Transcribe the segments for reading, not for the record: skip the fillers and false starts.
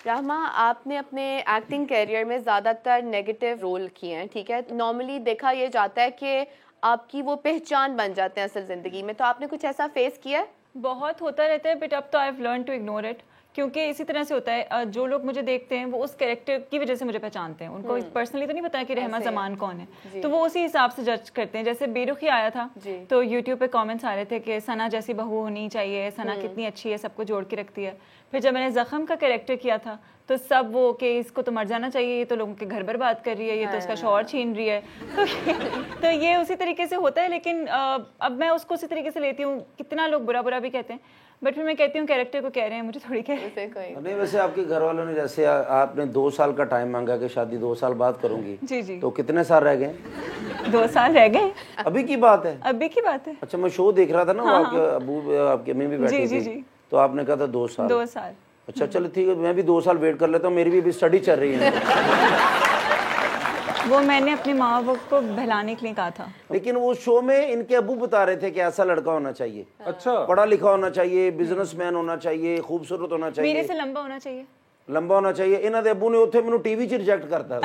रहमा, आपने अपने acting career में ज़्यादातर नेगेटिव रोल किए हैं, ठीक है। नॉर्मली देखा ये जाता है कि आपकी वो पहचान बन जाते हैं असल ज़िंदगी में, तो आपने कुछ ऐसा फेस किया है? बहुत होता रहता है, बट अब तो I have learn to ignore it, क्योंकि इसी तरह से होता है जो लोग मुझे देखते हैं वो उस कैरेक्टर की वजह से मुझे पहचानते हैं। उनको पर्सनली तो नहीं पता कि रहमा जमान कौन है, तो वो उसी हिसाब से जज करते हैं। जैसे बेरुखी आया था तो यूट्यूब पे कमेंट्स आ रहे थे कि सना जैसी बहू होनी चाहिए, सना कितनी अच्छी है, सबको जोड़ के रखती है। फिर जब मैंने जख्म का कैरेक्टर किया था तो सब वो कि इसको तो मर जाना चाहिए, ये तो लोगों के घर बर्बाद कर रही है, ये तो उसका शौहर छीन रही है, तो ये उसी तरीके से होता है। लेकिन अब मैं उसको उसी तरीके से लेती हूँ। कितना लोग बुरा बुरा भी कहते हैं, बट फिर मैं कहती हूँ कैरेक्टर को कह रहे हैं, मुझे थोड़ी नहीं। वैसे आपके घर वालों ने जैसे आपने 2 साल का टाइम मांगा कि शादी 2 साल बाद करूंगी, जी जी, तो कितने साल रह गए? 2 साल रह गए। अभी की बात है? अभी की बात है। अच्छा, मैं शो देख रहा था ना, वो आपके अबू आपकी अम्मी भी बैठी थी, तो आपने कहा था 2 साल। 2 साल। अच्छा चलो ठीक है, मैं भी 2 साल वेट कर लेता हूँ, मेरी भी अभी स्टडी चल रही है। वो मैंने अपने माँ बाप को बहलाने के लिए कहा था। लेकिन वो शो में इनके अबू बता रहे थे कि ऐसा लड़का होना चाहिए, अच्छा, पढ़ा लिखा होना चाहिए, बिजनेसमैन होना चाहिए, खूबसूरत होना चाहिए, मेरे से लंबा होना चाहिए, लंबा होना चाहिए। इन्हों के अबू ने उत्थे मैनू टीवी च रिजेक्ट करता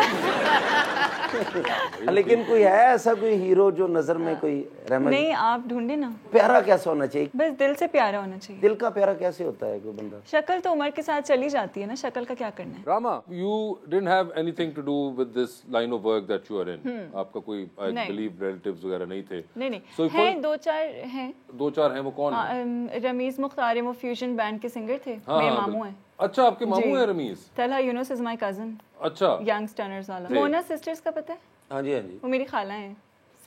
लेकिन कोई है ऐसा कोई हीरो जो नजर में कोई रहमत? नहीं, आप ढूंढे ना। प्यारा कैसा होना चाहिए? बस दिल से प्यारा होना चाहिए। दिल का प्यारा कैसे होता है कोई बंदा? शक्ल तो उम्र के साथ चली जाती है ना, शक्ल का क्या करना है। Rama, you didn't have anything to do with this line of work that you are in. आपका कोई I believe relatives वगैरह नहीं थे? नहीं So हैं, 2-4 हैं। 2-4 हैं, वो कौन है? रमीज मुख्तार, वो फ्यूजन बैंड के सिंगर थे, मेरे मामू हैं। अच्छा, आपके मामू हैं Rameez? Talha Younus is my cousin. अच्छा, यंग स्टनर्स वाला। मोना सिस्टर्स का पता है? हाँ जी, हाँ जी, वो मेरी खाला हैं,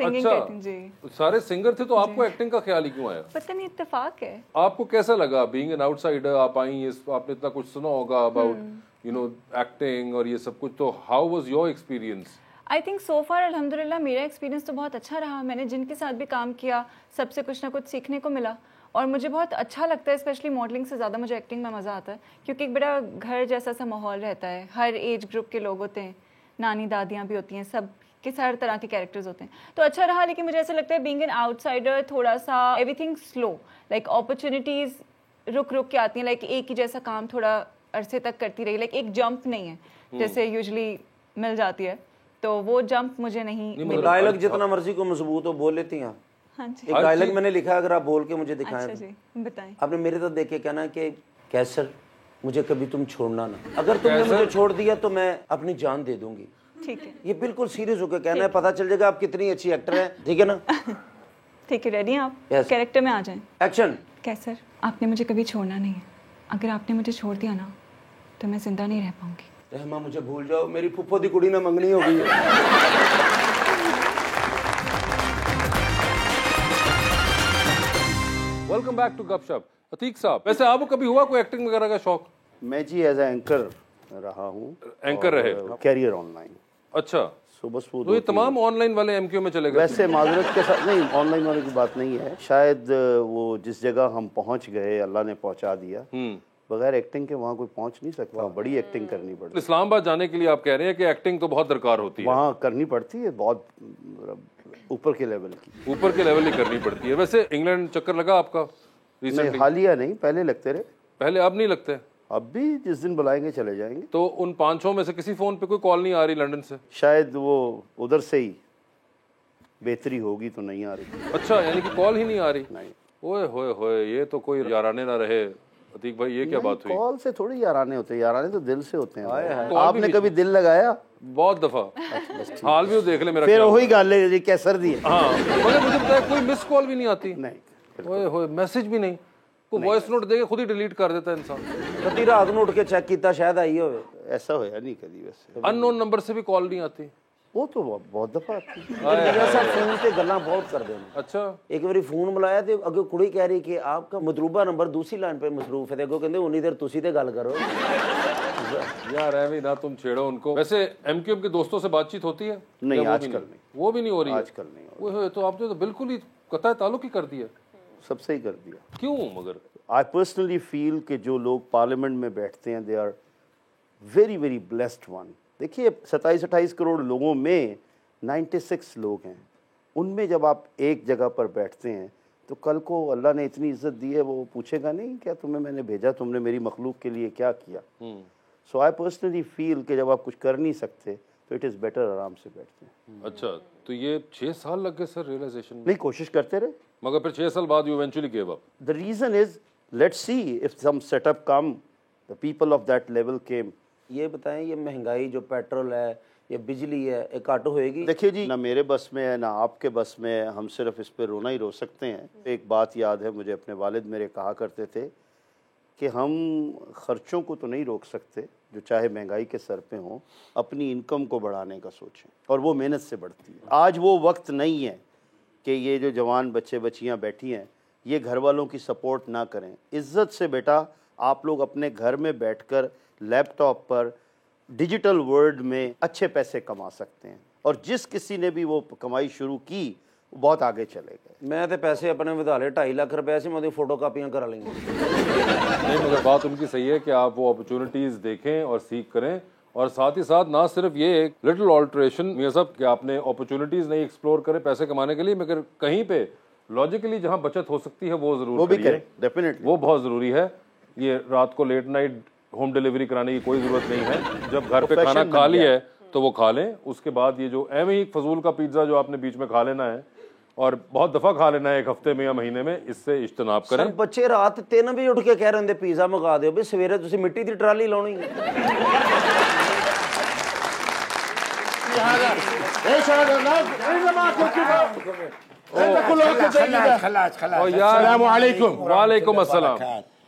सिंगिंग करती हैं जी। सारे सिंगर थे, तो आपको एक्टिंग का ख्याल ही क्यों आया? पता नहीं, इत्तेफाक है। आपको कैसा लगा बीइंग एन आउटसाइडर? आप आई, आपने इतना कुछ सुना होगा अबाउट एक्टिंग और ये सब कुछ, तो how was your experience? I think so far अल्हम्दुलिल्लाह मेरा एक्सपीरियंस तो बहुत अच्छा रहा। मैंने जिनके साथ भी काम किया सबसे कुछ ना कुछ सीखने को मिला, और मुझे बहुत अच्छा लगता है। स्पेशली मॉडलिंग से ज़्यादा मुझे एक्टिंग में मज़ा आता है, क्योंकि एक बड़ा घर जैसा सा माहौल रहता है, हर एज ग्रुप के लोग होते हैं, नानी दादियाँ भी होती हैं, सब के हर तरह के कैरेक्टर्स होते हैं, तो अच्छा रहा। लेकिन मुझे ऐसा लगता है बीइंग एन आउटसाइडर थोड़ा सा एवरीथिंग स्लो, लाइक अपॉर्चुनिटीज़ रुक रुक के आती हैं, लाइक एक ही जैसा काम थोड़ा अरसे तक करती रही, लाइक एक जंप नहीं है जैसे यूजुअली मिल जाती है, तो वो जंप मुझे नहीं। डायलॉग जितना मर्जी को मजबूत हो बोल लेती हैं। हाँ जी, एक डायलॉग मैंने लिखा है, अगर आप बोल के मुझे दिखाएं। अच्छा जी, बताएं। आपने मेरे तो देख के कहना कि कैसर मुझे कभी तुम छोड़ना ना, अगर तुमने मुझे छोड़ दिया तो मैं अपनी जान दे दूंगी। ठीक है, ये बिल्कुल सीरियस होकर कहना है, पता चल जाएगा आप कितनी अच्छी एक्टर हैं, ठीक है ना? ठीक है, रेडी हैं आप? Yes. कैरेक्टर में आ जाएं। एक्शन। कैसर, आपने मुझे कभी छोड़ना नहीं है, अगर आपने मुझे छोड़ दिया ना तो मैं जिंदा नहीं रह पाऊंगी। रहमा मुझे भूल जाओ, मेरी फुफ्फो दी कुड़ी ने मंगनी हो गई है। वेलकम बैक टू गपशप। अतीक साहब, वैसे आपको कभी हुआ कोई एक्टिंग वगैरह का शौक? मैं जी एज एंकर रहा हूँ। एंकर रहे? Career online. अच्छा, सुबह तो ये तमाम ऑनलाइन वाले एमक्यू में चले गए? वैसे माजरत के साथ नहीं, ऑनलाइन वाले की बात नहीं है। शायद वो जिस जगह हम पहुंच गए अल्लाह ने पहुंचा दिया, बगैर एक्टिंग के वहाँ कोई पहुंच नहीं सकता, बड़ी एक्टिंग करनी पड़ती है। इस्लामाबाद जाने के लिए आप कह रहे हैं कि एक्टिंग तो बहुत दरकार होती है? वहाँ करनी पड़ती है, बहुत ऊपर के लेवल की। ऊपर के लेवल ही करनी पड़ती है। वैसे इंग्लैंड चक्कर लगा आपका नहीं, हालिया नहीं, पहले लगते रहे। पहले, अब नहीं लगते? अब भी जिस दिन बुलाएंगे चले जाएंगे। तो उन 5-6 में से किसी फोन पे कोई कॉल नहीं आ रही लंदन से? शायद वो उधर से ही बेहतरी होगी तो नहीं आ रही। अच्छा, यानी कि कॉल ही नहीं आ रही? नहीं। ओए होए होए, ये तो कोई याराने ना रहे। अतीक भाई, ये क्या बात हुई? कॉल से थोड़ी याराने होते हैं, याराने तो दिल से होते हैं। तो आपने कभी दिल लगाया? बहुत दफा। हाल भी देख ले मेरा। फिर वही गाल ले क्या सर दी? हाँ, मगर मुझे बताया कोई मिस कॉल भी नहीं आती? नहीं। ओए होए, मैसेज भी नहीं? वो वॉइस नोट देके खुद ही डिलीट कर देता है इंसान। कभी रात में उठ के चेक किया शायद आई हो? ऐसा होया नहीं कभी। वैसे अननोन नंबर से भी कॉल नहीं आती? वो तो बहुत दफा आती है। फोन से गल्ला बहुत कर देना। अच्छा, एक बार फोन बुलाया तो अगे कुड़ी कह रही कि आपका मतलूबा नंबर दूसरी लाइन पे मसरूफ है, अगो कहते उन्नी देर तुसी ते गल करो। यार ऐवी ना तुम छेड़ो उनको। वैसे एमक्यूएम के दोस्तों से बातचीत होती है? नहीं, आजकल नहीं। वो भी नहीं हो रही? आजकल नहीं हो रही। तो आपने तो बिल्कुल ही कतई ताल्लुक ही कर दिया। सबसे ही कर दिया। क्यों? मगर आई पर्सनली फील कि जो लोग पार्लियामेंट में बैठते हैं they are very very blessed one. देखिए 27-28 करोड़ लोगों में 96 लोग हैं, उनमें जब आप एक जगह पर बैठते हैं तो कल को अल्लाह ने इतनी इज्जत दी है, वो पूछेगा नहीं क्या तुम्हें मैंने भेजा, तुमने मेरी मखलूक के लिए क्या किया। सो आई पर्सनली फील कि जब आप कुछ कर नहीं सकते तो इट इज़ बेटर आराम से बैठते हैं। अच्छा, तो ये 6 साल लग गए सर रियलाइजेशन में? नहीं, कोशिश करते रहे, मगर फिर 6 साल बाद you eventually give up. The reason is let's see if some setup come, the people of that level came. ये बताएं, ये महंगाई जो पेट्रोल है, ये बिजली है, ये काट होएगी? देखिए जी, ना मेरे बस में है ना आपके बस में है, हम सिर्फ इस पे रोना ही रो सकते हैं। एक बात याद है मुझे, अपने वालिद मेरे कहा करते थे कि हम ख़र्चों को तो नहीं रोक सकते जो चाहे महंगाई के सर पे हों, अपनी इनकम को बढ़ाने का सोचें, और वो मेहनत से बढ़ती है। आज वो वक्त नहीं है कि ये जो जवान बच्चे बच्चियाँ बैठी हैं ये घर वालों की सपोर्ट ना करें। इज़्ज़त से बेटा आप लोग अपने घर में बैठकर लैपटॉप पर डिजिटल वर्ल्ड में अच्छे पैसे कमा सकते हैं, और जिस किसी ने भी वो कमाई शुरू की वो बहुत आगे चले गए। मैं तो पैसे अपने ਵਧਾ ਲਏ 2.5 ਲੱਖ रुपए से मैं फोटो कापियाँ करा लेंगे। नहीं, मगर बात उनकी सही है कि आप वो अपॉर्चुनिटीज देखें और सीख करें, और साथ ही साथ ना सिर्फ ये एक लिटिल ऑल्ट्रेशन मियां साहब कि आपने अपॉर्चुनिटीज नहीं एक्सप्लोर करें पैसे कमाने के लिए, मगर कहीं पे लॉजिकली जहां बचत हो सकती है वो जरूर भी करें, डेफिनेटली वो बहुत जरूरी है। ये रात को लेट नाइट होम डिलीवरी कराने की कोई जरूरत नहीं है। जब घर पे खाना खा लिया है तो वो खा लें, उसके बाद ये जो एवं ही फजूल का पिज्जा जो आपने बीच में खा लेना है और बहुत दफा खा लेना है एक हफ्ते में या महीने में, इससे इज्तनाब करें। सर बच्चे रात 3 बजे उठ के कह रहे होंगे पिज्जा मंगा दियो, भी सवेरे तुसी मिट्टी दी ट्राली लाउणी। वालेकुम अस्सलाम,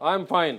आई एम फाइन।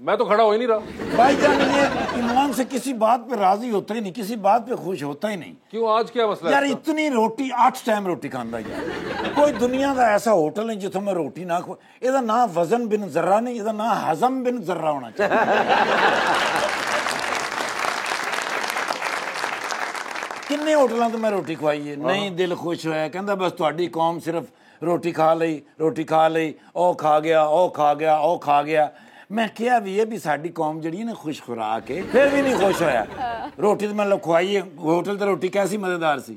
मैं तो खड़ा हो ही नहीं रहा। भाईजान ये ईमान से किसी बात पे राजी होता ही नहीं, किसी बात पे खुश होता ही नहीं। क्यों, आज क्या मसला यार है? इतनी रोटी 8 टाइम रोटी खांदा यार, कोई दुनिया का ऐसा होटल नहीं जिथों मैं रोटी ना खो। ਇਹਦਾ ना वजन बिन जर्रा नहीं, ਇਹਦਾ ना हजम बिन जर्रा होना चाहिए। किन्ने होटलों तो मैं रोटी खवाई है, नहीं दिल खुश होया, कहंदा बस ਤੁਹਾਡੀ कौम सिर्फ रोटी खा लई, रोटी खा लई, ओ खा गया, ओ खा गया, ओ खा गया। मैं क्या भी है भी साडी कौम जड़ी है ना खुश खुराक है, फिर भी नहीं खुश होया। रोटी तो मतलब खवाई है, होटल तो रोटी कैसी मजेदार सी।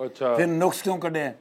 अच्छा। फिर नुक्स क्यों कढे?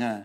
हाँ।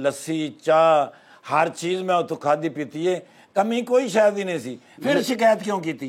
लस्सी, चाह, हर चीज मैं उत्थों खादी पीती है, कमी कोई शायद ही नहीं सी। फिर शिकायत क्यों की थी?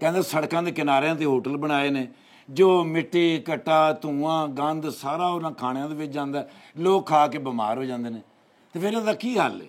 कहंदे सड़कां दे किनारिਆਂ ते होटल बनाए ने, जो मिट्टी कट्टा धुआं गंद सारा उन्हां खाणिਆਂ ਦੇ ਵਿੱਚ ਜਾਂਦਾ, लोग खा के बीमार हो जाते हैं। तो फिर ਇਹਦਾ ਕੀ हल है?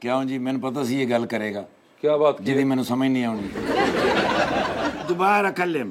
क्यों जी, मैंने पता सी ये गल करेगा, क्या बात की? जिहदी मैनूं समझ नहीं आउणी। दोबारा कल्लम।